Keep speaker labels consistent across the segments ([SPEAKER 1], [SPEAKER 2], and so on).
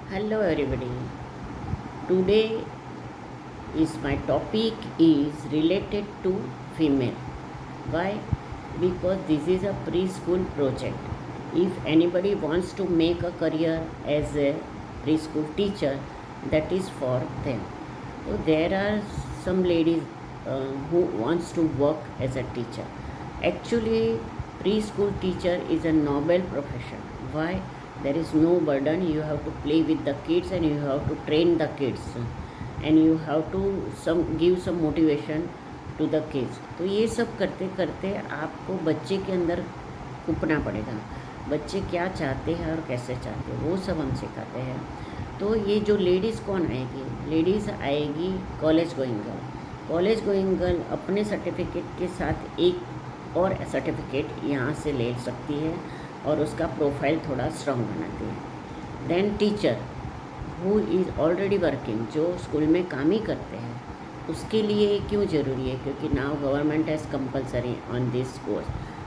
[SPEAKER 1] Hello everybody. Today is my topic is related to female. Why? Because this is a preschool project. If anybody wants to make a career as a preschool teacher, that is for them. So there are some ladies who wants to work as a teacher. Actually, preschool teacher is a noble profession. Why? There is no burden. You have to play with the kids and you have to train the kids and you have to some give some motivation to the kids. तो ये सब करते करते आपको बच्चे के अंदर कूपना पड़ेगा. बच्चे क्या चाहते हैं और कैसे चाहते हैं वो सब हम सिखाते हैं. तो ये जो लेडीज़ कौन आएगी, लेडीज़ आएगी college going girl. College going girl अपने सर्टिफिकेट के साथ एक और सर्टिफिकेट यहाँ से ले सकती है और उसका प्रोफाइल थोड़ा स्ट्रॉन्ग बनाती है. Then teacher who is already working, जो स्कूल में काम ही करते हैं, उसके लिए क्यों ज़रूरी है? क्योंकि now government has compulsory on this course.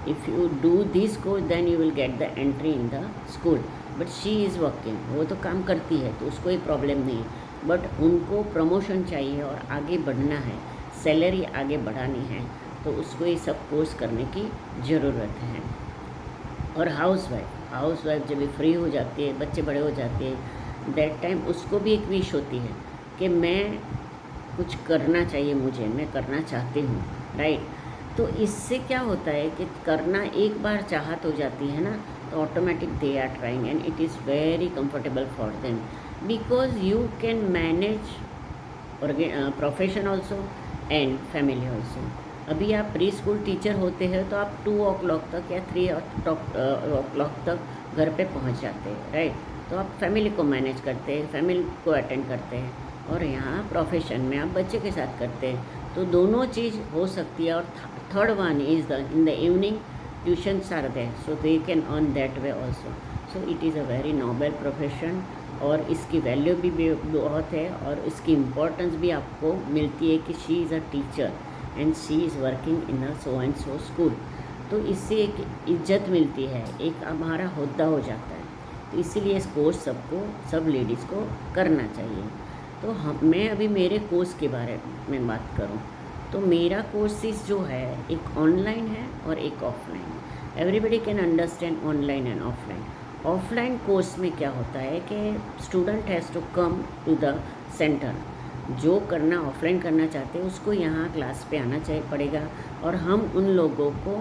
[SPEAKER 1] If you do this course then you will get the entry in the school. But she is working, वो तो काम करती है तो उसको कोई प्रॉब्लम नहीं है. बट उनको प्रमोशन चाहिए और आगे बढ़ना है, सैलरी आगे बढ़ानी है, तो उसको ये सब कोर्स करने की ज़रूरत है. और हाउस वाइफ जब भी फ्री हो जाती है, बच्चे बड़े हो जाते हैं, दैट टाइम उसको भी एक विश होती है कि मैं कुछ करना चाहिए, मुझे मैं करना चाहती हूँ, राइट. तो इससे क्या होता है कि करना एक बार चाहत हो जाती है ना, तो automatic they are trying and it is very comfortable for them because you can manage profession also and family also. अभी आप प्री स्कूल टीचर होते हैं तो आप 2 o'clock तक या 3 o'clock तक घर पे पहुंच जाते हैं, राइट. तो आप फैमिली को मैनेज करते हैं, फैमिली को अटेंड करते हैं. और यहाँ प्रोफेशन में आप बच्चे के साथ करते हैं, तो दोनों चीज़ हो सकती है. और third one is the in the evening tuitions are there, so they can earn that way also. So it is a very noble profession और इसकी वैल्यू भी बहुत है और इसकी इम्पोर्टेंस भी आपको मिलती है कि she is a teacher and she is working in a so and so school. तो इससे एक इज्जत मिलती है, एक हमारा होद्दा हो जाता है. तो इसीलिए इस कोर्स सबको, सब लेडीज़ को करना चाहिए. तो मैं अभी मेरे कोर्स के बारे में बात करूं तो मेरा कोर्सेज जो है एक ऑनलाइन है और एक offline. Everybody can understand online and offline. Offline course में क्या होता है कि student has to come to the centre. जो करना ऑफलाइन करना चाहते हैं उसको यहाँ क्लास पे आना चाहिए पड़ेगा और हम उन लोगों को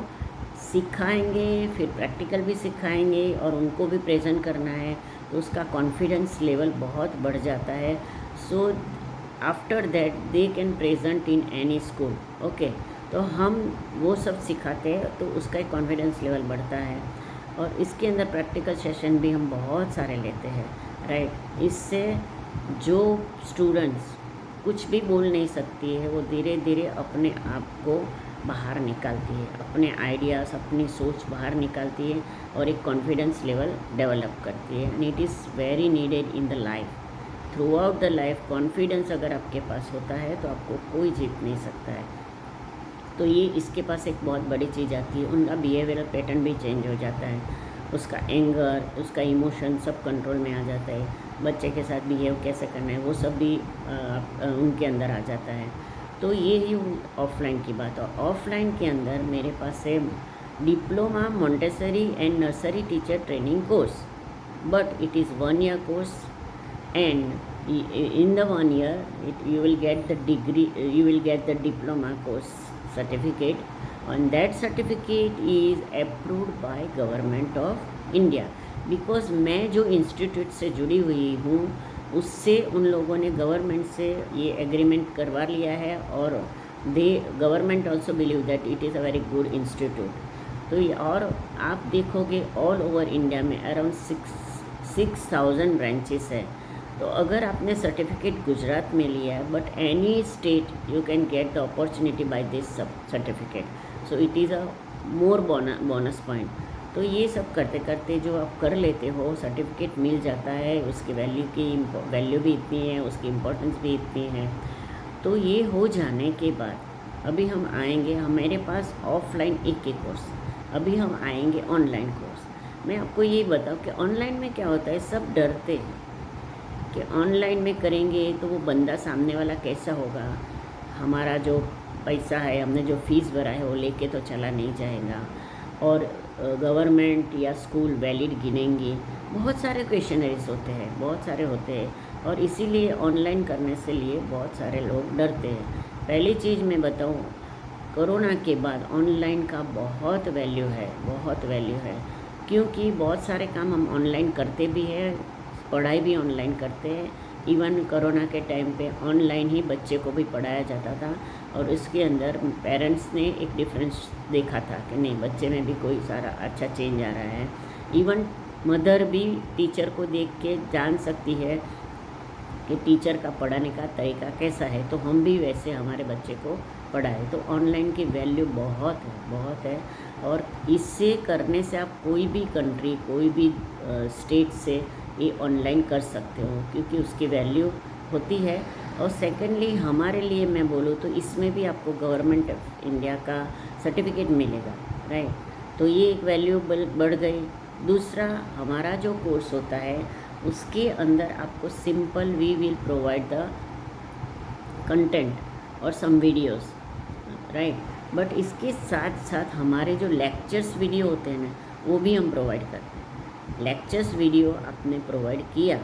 [SPEAKER 1] सिखाएंगे, फिर प्रैक्टिकल भी सिखाएंगे और उनको भी प्रेजेंट करना है, तो उसका कॉन्फिडेंस लेवल बहुत बढ़ जाता है. So after that they can present in any school. Okay, तो हम वो सब सिखाते हैं तो उसका एक कॉन्फिडेंस लेवल बढ़ता है. और इसके अंदर प्रैक्टिकल सेशन भी हम बहुत सारे लेते हैं, राइट. इससे जो स्टूडेंट्स कुछ भी बोल नहीं सकती है वो धीरे धीरे अपने आप को बाहर निकालती है, अपने आइडियाज़, अपनी सोच बाहर निकालती है और एक कॉन्फिडेंस लेवल डेवलप करती है. And it is very needed in the life. Through out the life confidence अगर आपके पास होता है तो आपको कोई जीत नहीं सकता है. तो ये इसके पास एक बहुत बड़ी चीज़ आती है, उनका बिहेवियरल पैटर्न भी चेंज हो जाता है, उसका एंगर, उसका इमोशन सब कंट्रोल में आ जाता है. बच्चे के साथ बिहेव कैसे करना है वो सब भी उनके अंदर आ जाता है. तो ये ही ऑफलाइन की बात. और ऑफलाइन के अंदर मेरे पास है diploma Montessori and nursery teacher training course. But it is 1 year course and in the 1 year you will get the degree, you will get the diploma course certificate and that certificate is approved by government of India. because मैं जो institute से जुड़ी हुई हूँ उससे उन लोगों ने गवर्नमेंट से ये एग्रीमेंट करवा लिया है और the government also believe that it is a very good institute. तो ये और आप देखोगे ऑल ओवर इंडिया में अराउंड 6,000 ब्रांचेस है. तो अगर आपने सर्टिफिकेट गुजरात में लिया है but any state you can get the opportunity by this certificate. So it is a more bonus point. तो ये सब करते करते जो आप कर लेते हो सर्टिफिकेट मिल जाता है, उसकी वैल्यू भी इतनी है, उसकी इम्पोर्टेंस भी इतनी है. तो ये हो जाने के बाद अभी हम आएंगे, हमारे पास ऑफलाइन एक कोर्स, अभी हम आएंगे ऑनलाइन कोर्स. मैं आपको ये बताऊँ कि ऑनलाइन में क्या होता है, सब डरते हैं कि ऑनलाइन में करेंगे तो वो बंदा सामने वाला कैसा होगा, हमारा जो पैसा है, हमने जो फ़ीस भरा है वो लेके तो चला नहीं जाएगा, और गवर्नमेंट या स्कूल वैलिड गिनेंगे। बहुत सारे क्वेश्चनरीज होते हैं, बहुत सारे होते हैं, और इसीलिए ऑनलाइन करने से लिए बहुत सारे लोग डरते हैं। पहली चीज़ मैं बताऊँ, कोरोना के बाद ऑनलाइन का बहुत वैल्यू है, बहुत वैल्यू है, क्योंकि बहुत सारे काम हम ऑनलाइन करते भी हैं, पढ़ाई भी ऑनलाइन करते हैं। इवन कोरोना के टाइम पे ऑनलाइन ही बच्चे को भी पढ़ाया जाता था, और उसके अंदर पेरेंट्स ने एक डिफरेंस देखा था कि नहीं, बच्चे में भी कोई सारा अच्छा चेंज आ रहा है। इवन मदर भी टीचर को देख के जान सकती है कि टीचर का पढ़ाने का तरीका कैसा है, तो हम भी वैसे हमारे बच्चे को पढ़ाए। तो ऑनलाइन की वैल्यू बहुत है, बहुत है, और इससे करने से आप कोई भी कंट्री, कोई भी स्टेट से ये ऑनलाइन कर सकते हो, क्योंकि उसकी वैल्यू होती है। और सेकेंडली हमारे लिए मैं बोलूँ तो इसमें भी आपको गवर्नमेंट ऑफ इंडिया का सर्टिफिकेट मिलेगा, राइट। तो ये एक वैल्यू बढ़ गई। दूसरा, हमारा जो कोर्स होता है उसके अंदर आपको simple we will provide the content और सम वीडियोस, राइट। बट इसके साथ साथ हमारे जो लेक्चर्स वीडियो होते हैं ना, वो भी हम प्रोवाइड करते हैं। लेक्चर्स वीडियो आपने प्रोवाइड किया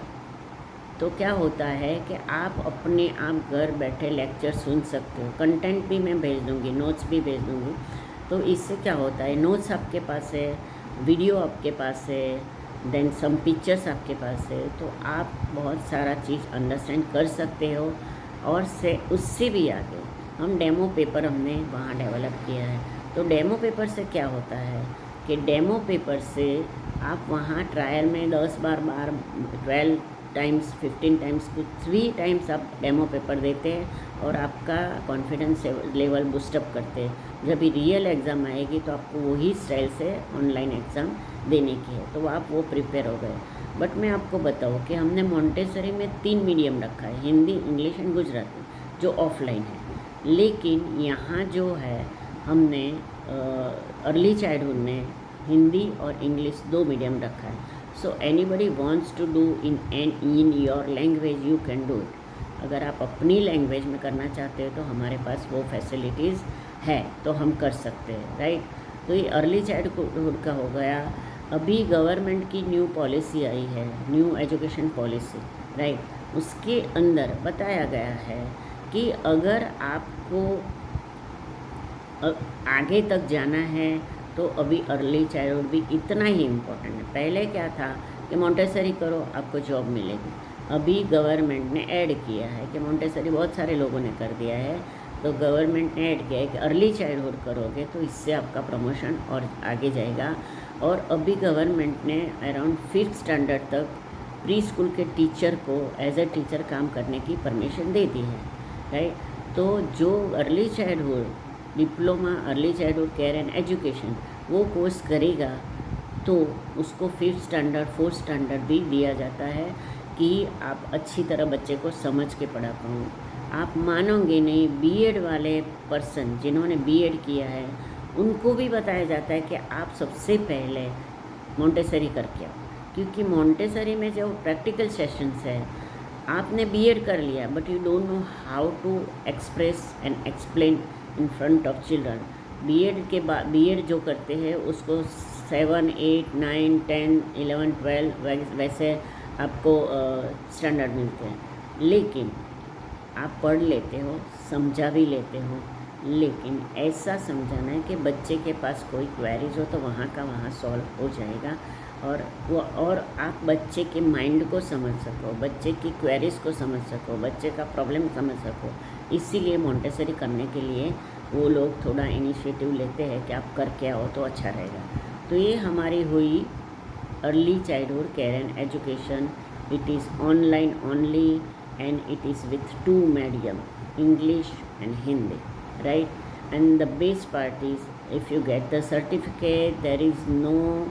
[SPEAKER 1] तो क्या होता है कि आप अपने आप घर बैठे लेक्चर सुन सकते हो। कंटेंट भी मैं भेज दूँगी, नोट्स भी भेज दूँगी। तो इससे क्या होता है, नोट्स आपके पास है, वीडियो आपके पास है, देन सम पिक्चर्स आपके पास है, तो आप बहुत सारा चीज़ अंडरस्टैंड कर सकते हो। और से उससे भी आगे हम डेमो पेपर हमने वहाँ डेवलप किया है। तो डेमो पेपर से क्या होता है कि डेमो पेपर से आप वहाँ ट्रायल में 10 बार 12 टाइम्स 15 टाइम्स कुछ 3 टाइम्स आप डेमो पेपर देते हैं, और आपका कॉन्फिडेंस लेवल बूस्टअप करते हैं। जब भी रियल एग्ज़ाम आएगी तो आपको वही स्टाइल से ऑनलाइन एग्ज़ाम देने की है, तो आप वो प्रिपेयर हो गए। बट मैं आपको बताऊँ कि हमने मोंटेसरी में 3 मीडियम रखा है, हिंदी, इंग्लिश एंड गुजराती, जो ऑफलाइन है। लेकिन यहाँ जो है हमने अर्ली चाइल्डहुड में हिंदी और इंग्लिश 2 मीडियम रखा है। So anybody wants to do in your language, you can do it. अगर आप अपनी लैंग्वेज में करना चाहते हो तो हमारे पास वो फैसिलिटीज़ है, तो हम कर सकते हैं, राइट। तो ये अर्ली चाइल्डहुड का हो गया। अभी गवर्नमेंट की न्यू पॉलिसी आई है, न्यू एजुकेशन पॉलिसी, राइट। उसके अंदर बताया गया है कि अगर आपको आगे तक जाना है तो अभी अर्ली चाइल्डहुड भी इतना ही इम्पोर्टेंट है। पहले क्या था कि मोंटेसरी करो आपको जॉब मिलेगी, अभी गवर्नमेंट ने ऐड किया है कि मोंटेसरी बहुत सारे लोगों ने कर दिया है, तो गवर्नमेंट ने ऐड किया है कि अर्ली चाइल्डहुड करोगे तो इससे आपका प्रमोशन और आगे जाएगा। और अभी गवर्नमेंट ने अराउंड 5th स्टैंडर्ड तक प्री स्कूल के टीचर को एज ए टीचर काम करने की परमिशन दे दी है, राइट। तो जो early childhood diploma early childhood care and education वो कोर्स करेगा तो उसको 5th स्टैंडर्ड 4th स्टैंडर्ड भी दिया जाता है कि आप अच्छी तरह बच्चे को समझ के पढ़ा पाऊँ। आप मानोगे नहीं, बीएड वाले पर्सन जिन्होंने बीएड किया है उनको भी बताया जाता है कि आप सबसे पहले मोंटेसरी करके आओ, क्योंकि मोंटेसरी में जो प्रैक्टिकल सेशंस है, आपने बीएड कर लिया but you don't know how to express and explain in front of children. B Ed के बाद बीएड जो करते हैं उसको 7, 8, 9, 10, 11, 12 वैसे आपको स्टैंडर्ड मिलते हैं, लेकिन आप पढ़ लेते हो, समझा भी लेते हो, लेकिन ऐसा समझाना है कि बच्चे के पास कोई क्वेरीज हो तो वहाँ का वहाँ सॉल्व हो जाएगा, और आप बच्चे के माइंड को समझ सको, बच्चे की क्वेरीज को समझ सको, बच्चे का प्रॉब्लम समझ सको। इसीलिए मोंटेसरी करने के लिए वो लोग थोड़ा इनिशिएटिव लेते हैं कि आप करके आओ तो अच्छा रहेगा। तो ये हमारी हुई early childhood care and education. It is online only and it is with 2 medium, English and Hindi, right. And the best part is if you get the certificate there is no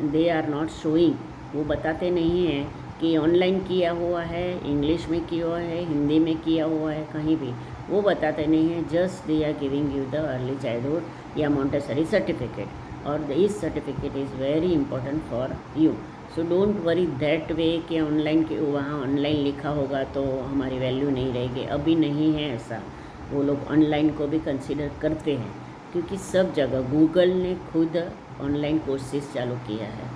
[SPEAKER 1] they are not showing, वो बताते नहीं हैं कि online किया हुआ है, English में किया हुआ है, हिंदी में किया हुआ है, कहीं भी वो बताते नहीं हैं। Just they are giving you the early childhood या मोंटेसरी सर्टिफिकेट, और this certificate is very important for you. So don't worry that way कि ऑनलाइन के वहाँ ऑनलाइन लिखा होगा तो हमारी वैल्यू नहीं रहेगी। अभी नहीं है ऐसा, वो लोग ऑनलाइन को भी कंसिडर करते हैं, क्योंकि सब जगह गूगल ने खुद ऑनलाइन कोर्सेज चालू किया है।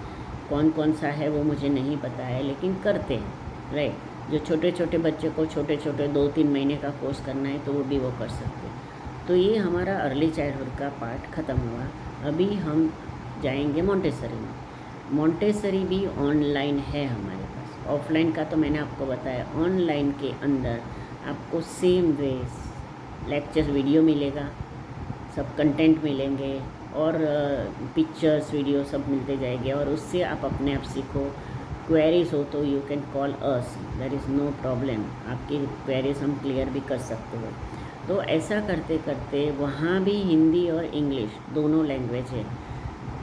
[SPEAKER 1] कौन कौन सा है वो मुझे नहीं पता है, लेकिन करते हैं, राइट। जो छोटे छोटे बच्चे को छोटे छोटे 2-3 महीने का कोर्स करना है तो वो भी वो कर सकते हैं। तो ये हमारा अर्ली चाइल्डहुड का पार्ट ख़त्म हुआ। अभी हम जाएंगे मोंटेसरी में। मोंटेसरी भी ऑनलाइन है हमारे पास। ऑफलाइन का तो मैंने आपको बताया। ऑनलाइन के अंदर आपको सेम वे लेक्चर वीडियो मिलेगा, सब कंटेंट मिलेंगे और पिक्चर्स वीडियो सब मिलते जाएंगे, और उससे आप अपने आप सीखो। क्वेरीज हो तो you can call us, there is no problem. आपकी क्वेरीज हम क्लियर भी कर सकते हो। तो ऐसा करते करते वहाँ भी हिंदी और इंग्लिश दोनों लैंग्वेज है।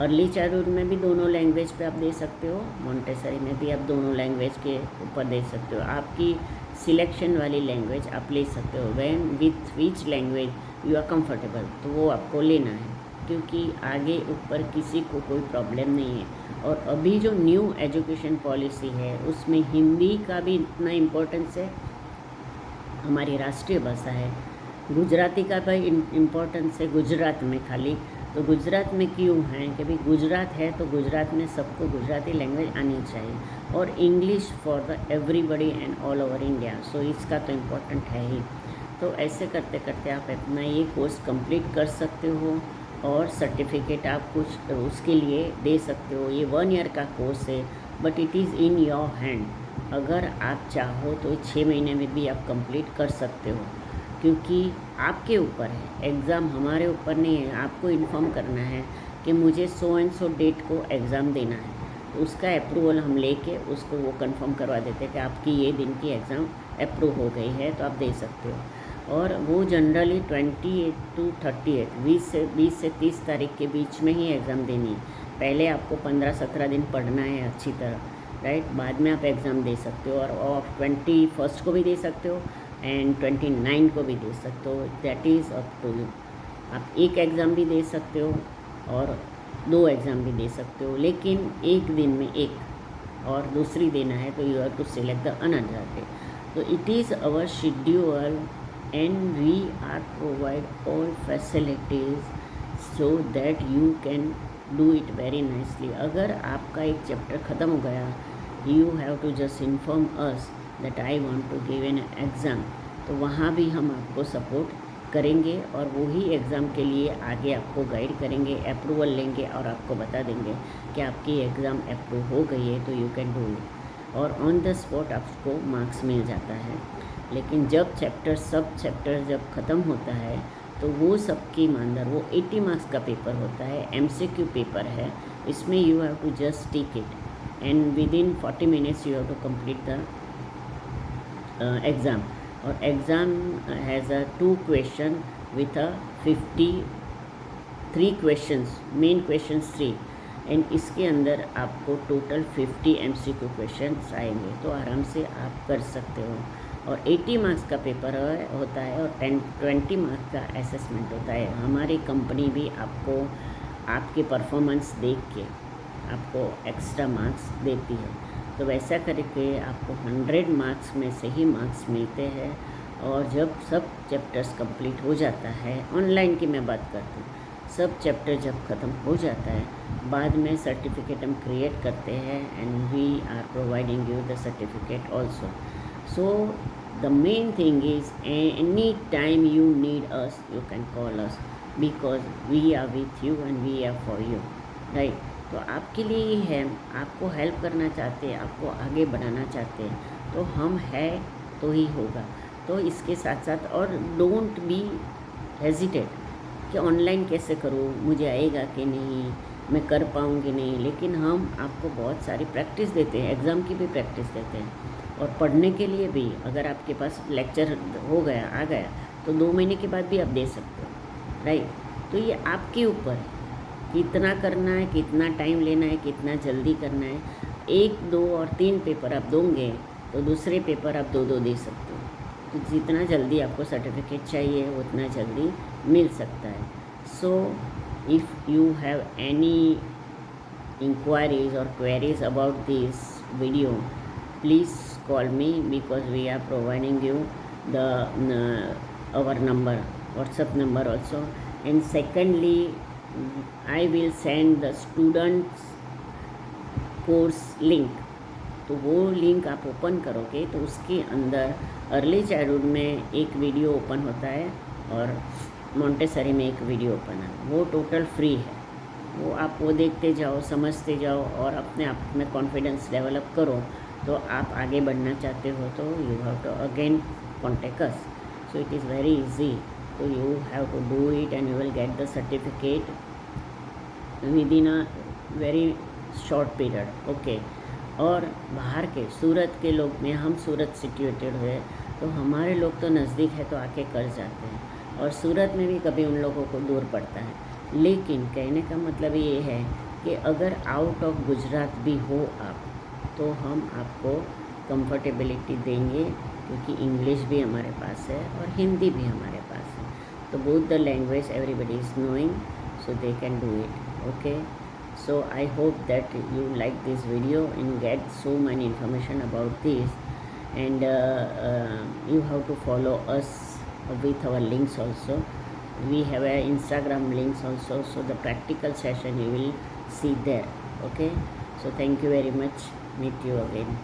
[SPEAKER 1] अर्ली चाइल्डहुड में भी दोनों लैंग्वेज पे आप दे सकते हो, मोंटेसरी में भी आप दोनों लैंग्वेज के ऊपर दे सकते हो। आपकी सिलेक्शन वाली लैंग्वेज आप ले सकते हो। When with which language you are comfortable, तो वो आपको लेना है, क्योंकि आगे ऊपर किसी को कोई प्रॉब्लम नहीं है। और अभी जो न्यू एजुकेशन पॉलिसी है उसमें हिंदी का भी इतना इम्पोर्टेंस है, हमारी राष्ट्रीय भाषा है। गुजराती का भी इम्पोर्टेंस है गुजरात में खाली। तो गुजरात में क्यों है कि भाई गुजरात है तो गुजरात में सबको गुजराती लैंग्वेज आनी चाहिए, और English for the everybody and all over India. So इसका तो इम्पोर्टेंट है ही। तो ऐसे करते करते आप अपना ये कोर्स कंप्लीट कर सकते हो, और सर्टिफिकेट आप कुछ उसके लिए दे सकते हो। ये 1 ईयर का कोर्स है, but it is in your hand. अगर आप चाहो तो 6 महीने में भी आप कंप्लीट कर सकते हो, क्योंकि आपके ऊपर है। एग्ज़ाम हमारे ऊपर नहीं है। आपको इन्फॉर्म करना है कि मुझे सो एंड सो डेट को एग्ज़ाम देना है, तो उसका अप्रूवल हम लेके उसको वो कंफर्म करवा देते हैं कि आपकी ये दिन की एग्ज़ाम अप्रूव हो गई है, तो आप दे सकते हो। और वो जनरली 28 to 38 20 से 30 तारीख के बीच में ही एग्ज़ाम देनी है। पहले आपको 15-17 दिन पढ़ना है अच्छी तरह, राइट। बाद में आप एग्ज़ाम दे सकते हो, और आप 21 को भी दे सकते हो एंड 29 को भी दे सकते हो। That is up to you. आप एक एग्ज़ाम भी दे सकते हो और 2 एग्ज़ाम भी दे सकते हो, लेकिन एक दिन में एक और दूसरी देना है तो you have to select the another day. तो it is our schedule and we are provide all facilities so that you can do it very nicely. अगर आपका एक चैप्टर ख़त्म हो गया, you have to just inform us that I want to give an exam, तो वहाँ भी हम आपको सपोर्ट करेंगे और वही एग्ज़ाम के लिए आगे आपको गाइड करेंगे, अप्रूवल लेंगे और आपको बता देंगे कि आपकी एग्ज़ाम अप्रूव हो गई है तो यू कैन डू इट, और ऑन द स्पॉट आपको मार्क्स मिल जाता है। लेकिन जब सब चैप्टर जब ख़त्म होता है तो वो सबकी मानदर वो 80 मार्क्स का पेपर होता है, MCQ पेपर है। इसमें you have to just tick it and within 40 minutes you have to complete the exam. और exam has a 2 question with a 53 questions, main questions 3, and इसके अंदर आपको टोटल 50 MCQ क्वेश्चंस आएंगे, तो आराम से आप कर सकते हो। और 80 मार्क्स का पेपर होता है और 20 मार्क्स का असेसमेंट होता है। हमारी कंपनी भी आपको आपके परफॉर्मेंस देख के आपको एक्स्ट्रा मार्क्स देती है। तो वैसा करके आपको 100 मार्क्स में से ही मार्क्स मिलते हैं। और जब सब चैप्टर्स कंप्लीट हो जाता है, ऑनलाइन की मैं बात करती हूँ, सब चैप्टर जब ख़त्म हो जाता है, बाद में सर्टिफिकेट हम क्रिएट करते हैं and we are providing you the certificate also. So the main thing is any time you need us, you can call us because we are with you and we are for you, right? तो आपके लिए ही है, आपको help करना चाहते हैं, आपको आगे बढ़ाना चाहते हैं, तो हम है तो ही होगा। तो इसके साथ साथ और डोंट बी हेजिटेट कि ऑनलाइन कैसे करूँ, मुझे आएगा कि नहीं, मैं कर पाऊँगी नहीं। लेकिन हम आपको बहुत सारी प्रैक्टिस देते हैं, एग्ज़ाम की भी प्रैक्टिस देते हैं, और पढ़ने के लिए भी। अगर आपके पास लेक्चर हो गया आ गया तो 2 महीने के बाद भी आप दे सकते हो, राइट। तो ये आपके ऊपर है, कितना करना है, कितना टाइम लेना है, कितना जल्दी करना है। 1, 2 और 3 पेपर आप दोगे तो दूसरे पेपर आप 2-2 दे सकते हो। तो जितना जल्दी आपको सर्टिफिकेट चाहिए उतना जल्दी मिल सकता है। So if you have any inquiries or queries about this video, please call me, because we are providing you the our number, WhatsApp number also. And secondly, I will send the students course link, तो वो link आप open करोगे तो उसके अंदर early childhood में एक video open होता है और मोंटेसरी में एक वीडियो ओपन है, वो टोटल फ्री है। वो आप वो देखते जाओ, समझते जाओ और अपने आप में कॉन्फिडेंस डेवलप करो। तो आप आगे बढ़ना चाहते हो तो you have to again contact us. So it is very easy, तो you have to do it and you will get the certificate within a very short period. Okay. और बाहर के सूरत के लोग में, हम सूरत सिचुएटेड हुए तो हमारे लोग तो नज़दीक है तो आके कर जाते हैं, और सूरत में भी कभी उन लोगों को दूर पड़ता है। लेकिन कहने का मतलब ये है कि अगर आउट ऑफ गुजरात भी हो आप, तो हम आपको कंफर्टेबिलिटी देंगे, क्योंकि इंग्लिश भी हमारे पास है और हिंदी भी हमारे पास है। तो both the language everybody is knowing, so they can do it. Okay. So I hope that you like this video and get so many information about this, and you have to follow us with our links also. We have a Instagram links also, so the practical session you will see there. Okay, so thank you very much. Meet you again.